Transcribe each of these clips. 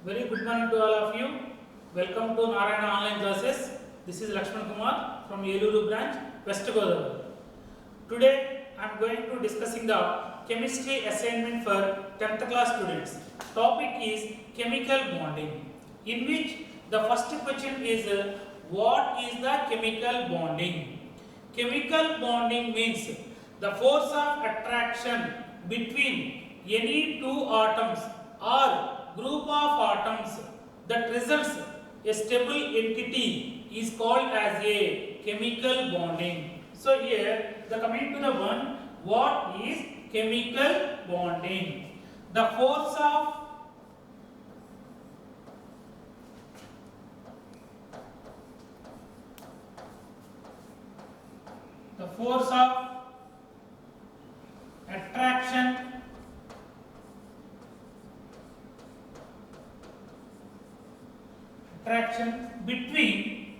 Very good morning to all of you. Welcome to Narayana Online Classes. This is Lakshman Kumar from Yeluru branch, West Godavari. Today I am going to discussing the chemistry assignment for 10th class students. Topic is chemical bonding, in which the first question is what is the chemical bonding? Chemical bonding means the force of attraction between any two atoms or group of atoms that results a stable entity is called as a chemical bonding. So here the coming to the one, what is chemical bonding? The force of attraction between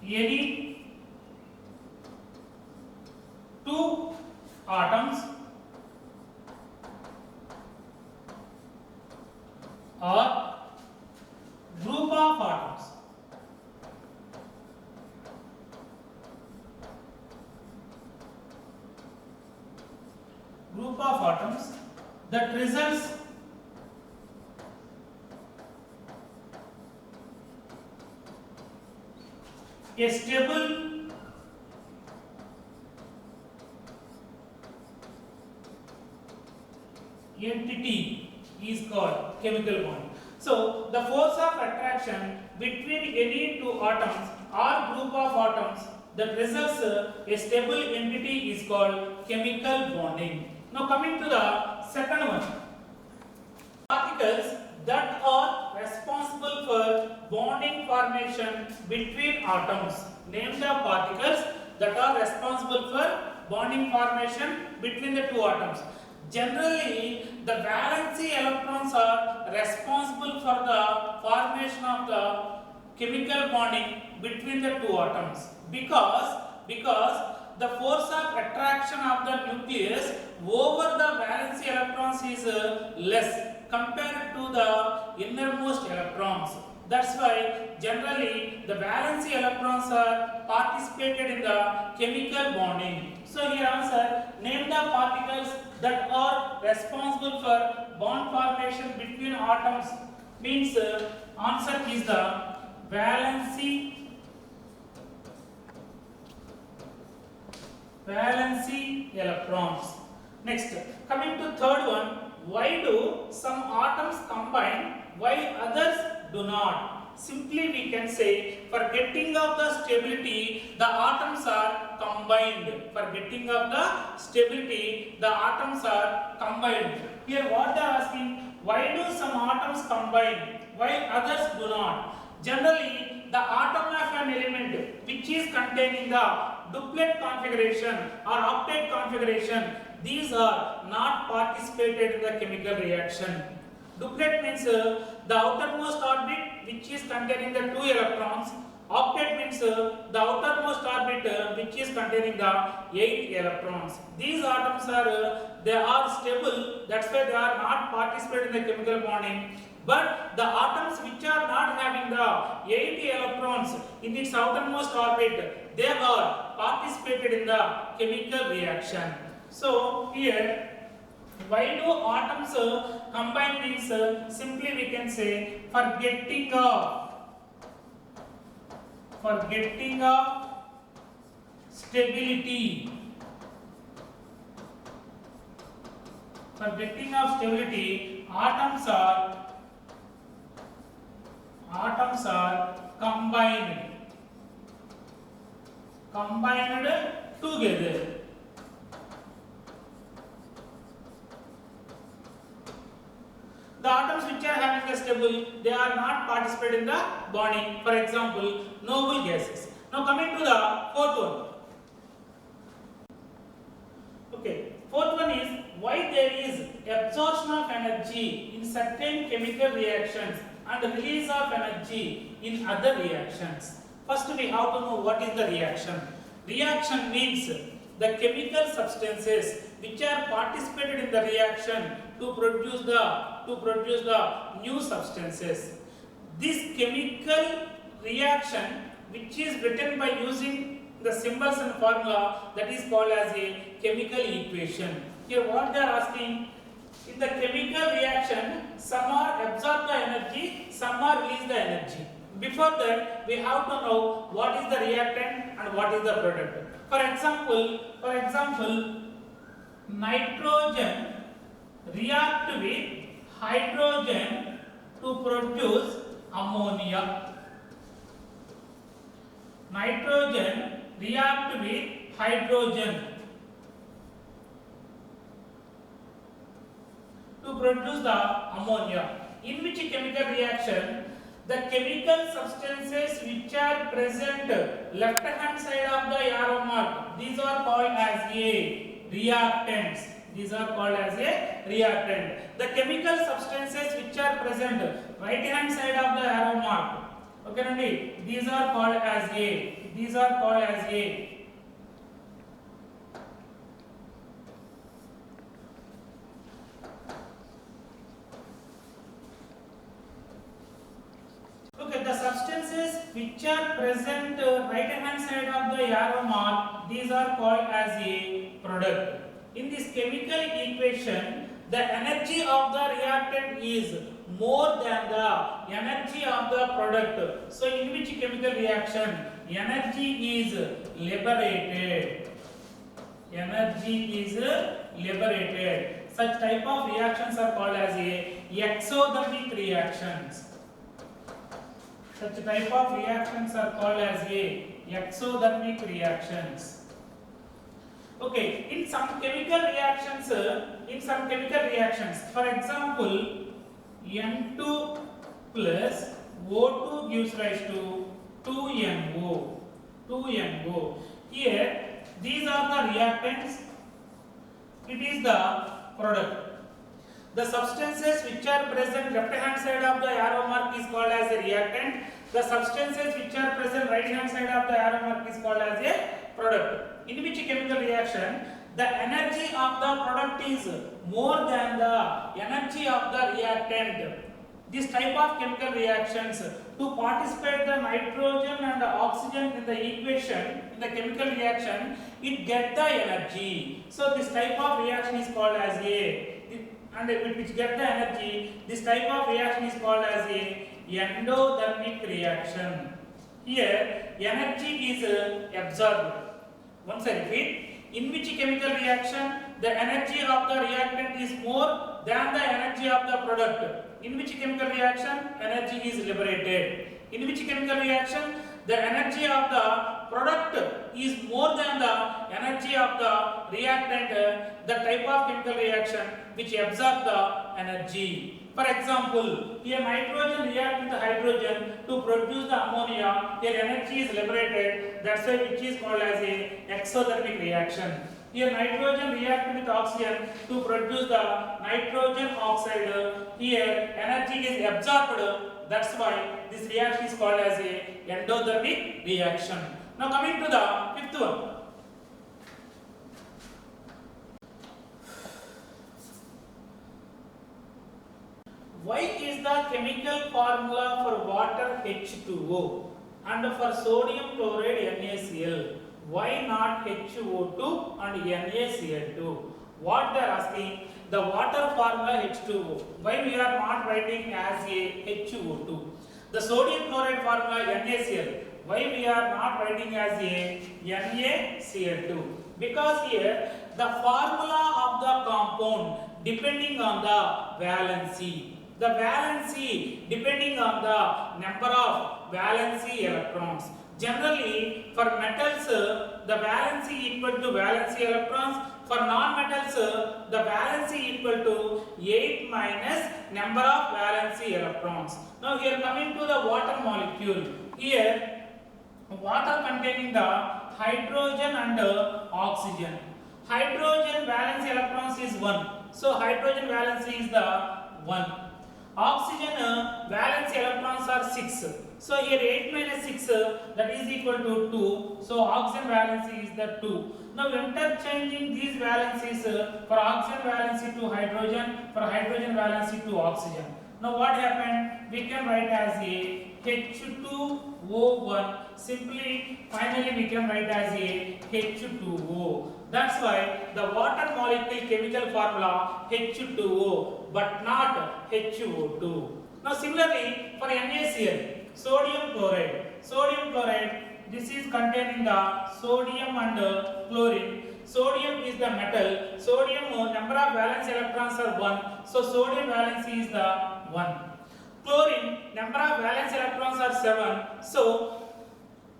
any two atoms or group of atoms. Group of atoms that results a stable entity is called chemical bond. So the force of attraction between any two atoms or group of atoms that results a stable entity is called chemical bonding. Now coming to the second one, particles that are responsible for bonding formation between atoms. Name the particles that are responsible for bonding formation between the two atoms. Generally, the valency electrons are responsible for the formation of the chemical bonding between the two atoms because the force of attraction of the nucleus over the valency electrons is less compared to the innermost electrons. That's why generally the valency electrons are participated in the chemical bonding. So here answer, name the particles that are responsible for bond formation between atoms, means answer is the valency electrons. Next, coming to third one, why do some atoms combine while others do not? Simply we can say, for getting of the stability, the atoms are combined. For getting of the stability, the atoms are combined. Here what they are asking, why do some atoms combine while others do not? Generally, the atom of an element which is containing the duplet configuration or octet configuration, these are not participated in the chemical reaction. Duplet means the outermost orbit which is containing the 2 electrons. Octet means the outermost orbit which is containing the 8 electrons. These atoms are they are stable, that's why they are not participating in the chemical bonding. But the atoms which are not having the 8 electrons in its outermost orbit, they are participated in the chemical reaction. So here, why do atoms combine means simply we can say for getting of stability. For getting of stability, atoms are combined together. The atoms which are having a stable, they are not participating in the bonding. For example, noble gases. Now coming to the fourth one. Okay, fourth one is why there is absorption of energy in certain chemical reactions and release of energy in other reactions. First we have to know what is the reaction. Reaction means the chemical substances which are participated in the reaction to produce the new substances. This chemical reaction which is written by using the symbols and formula, that is called as a chemical equation. Here what they are asking, in the chemical reaction some are absorb the energy, some are release the energy. Before that we have to know what is the reactant and what is the product. For example, nitrogen react with hydrogen to produce ammonia. Nitrogen react with hydrogen to produce the ammonia. In which chemical reaction the chemical substances which are present left hand side of the arrow mark, these are called as a reactants. These are called as a reactant. The chemical substances which are present right hand side of the arrow mark, okay nandi, these are called as a, these are called as a. Okay, the substances which are present right hand side of the arrow mark, these are called as a product. In this chemical equation, the energy of the reactant is more than the energy of the product. So in which chemical reaction energy is liberated? Energy is liberated. Such type of reactions are called as a exothermic reactions. Such type of reactions are called as a exothermic reactions. Okay, in some chemical reactions, for example, N2 plus O2 gives rise to 2NO. Here, these are the reactants. It is the product. The substances which are present left hand side of the arrow mark is called as a reactant. The substances which are present right hand side of the arrow mark is called as a product. In which chemical reaction the energy of the product is more than the energy of the reactant. This type of chemical reactions, to participate the nitrogen and the oxygen in the equation, in the chemical reaction, it get the energy. So this type of reaction is called as a, and which get the energy, this type of reaction is called as a endothermic reaction. Here energy is absorbed. Once I repeat, in which chemical reaction the energy of the reactant is more than the energy of the product. In which chemical reaction energy is liberated. In which chemical reaction the energy of the product is more than the energy of the reactant. The type of chemical reaction which absorb the energy. For example, here nitrogen react with hydrogen to produce the ammonia. Their energy is liberated. That's why which is called as a exothermic reaction. Here nitrogen react with oxygen to produce the nitrogen oxide. Here energy is absorbed. That's why this reaction is called as a endothermic reaction. Now coming to the fifth one. Why is the chemical formula for water H2O and for sodium chloride NaCl? Why not HO2 and NaCl2? What they are asking, the water formula H2O. Why we are not writing as a HO2? The sodium chloride formula NaCl. Why we are not writing as a NaCl2? Because here the formula of the compound depending on the valency. The valency depending on the number of valency electrons. Generally, for metals, the valency equal to valency electrons. For non-metals, the valency equal to 8 minus number of valency electrons. Now, here coming to the water molecule. Here, water containing the hydrogen and oxygen. Hydrogen valency electrons is 1. So, hydrogen valency is the 1. Oxygen valency electrons are 6. So here 8 minus 6 that is equal to 2. So oxygen valency is the 2. Now interchanging these valencies for oxygen valency to hydrogen, for hydrogen valency to oxygen. Now what happened? We can write as a H2O1. Simply, finally we can write as a H2O. That's why the water molecule chemical formula H2O but not HOO2. Now similarly for NaCl, sodium chloride. Sodium chloride, this is containing the sodium and chlorine. Sodium is the metal. Sodium number of valence electrons are 1. So sodium valency is the 1. Chlorine number of valence electrons are 7. So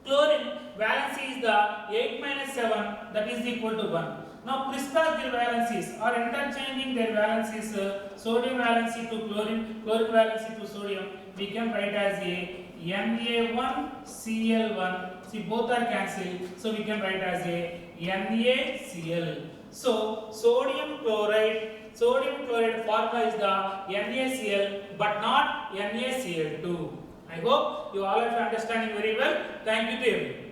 chlorine valency is the 8 minus 7 that is equal to 1. Now crystals their valencies are interchanging their valencies, sodium valency to chlorine, chlorine valency to sodium. We can write as a Na1Cl1. See, both are cancelled, so we can write as a NaCl. So sodium chloride formula is the NaCl but not NaCl2. I hope you all are understanding very well. Thank you to everyone.